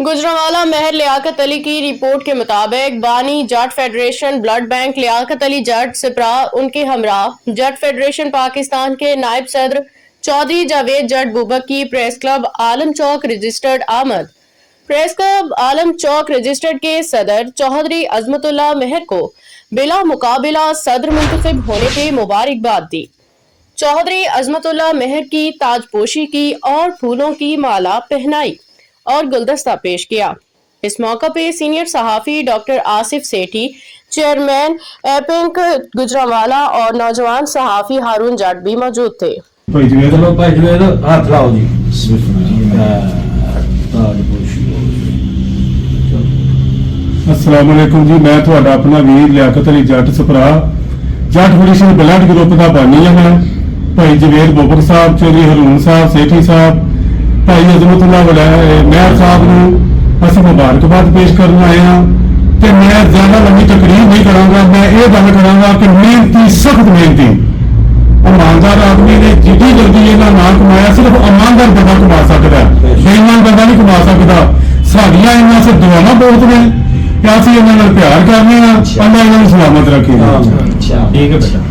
गुजरांवाला महर लियाकत अली की रिपोर्ट के मुताबिक बानी Jat federation blood bank Liaquat Ali Jat Sipra उनके हमरा जट फेडरेशन पाकिस्तान के नायब सदर चौधरी जावेद जट बुबक की प्रेस क्लब आलम चौक रजिस्टर्ड आमद प्रेस क्लब आलम चौक रजिस्टर्ड के सदर चौधरी अजमतुल्लाह महर को बिला मुकाबिला सदर मुंतखब होने पे मुबारकबाद दी। चौधरी अजमतुल्लाह महर की ताजपोशी की और फूलों की माला पहनाई और गुलदस्ता पेश किया। इस मौका पे सीनियर सहाफी डॉक्टर आसिफ सेठी, चेयरमैन एपिंक गुजरांवाला और नौजवान सहाफी हारून जट भी मौजूद थे। हाथ लाओ जी। अस्सलाम वालेकुम जी, मैं तुहाडा अपना वीर लियाकत अली जट सपरा जट फेडरेशन ब्लड ग्रुप का बानी है। भाई जवेद बोबर साहब, चौधरी हरून साहब, सेठी साहब, भाई अजमतुल्लाह महर साहब नूं असीं मुबारकबाद पेश करन आए हाँ। ते मैं ज्यादा लंबी तकरीर नहीं करांगा, मैं ये गल करांगा कि मेहनती, सख्त मेहनती ईमानदार आदमी ने जिद्दी जल्दी इन्हां नाम कमाया सिर्फ ईमानदार बंदा कमा सकता है, बेईमान बंदा नहीं कमा सकता। साडियां इन्हां से दुआवां बहुत ने कि असीं इन्हां नाल प्यार करने, अल्लाह इन्हां नूं सलामत रखे। ठीक है बेटा।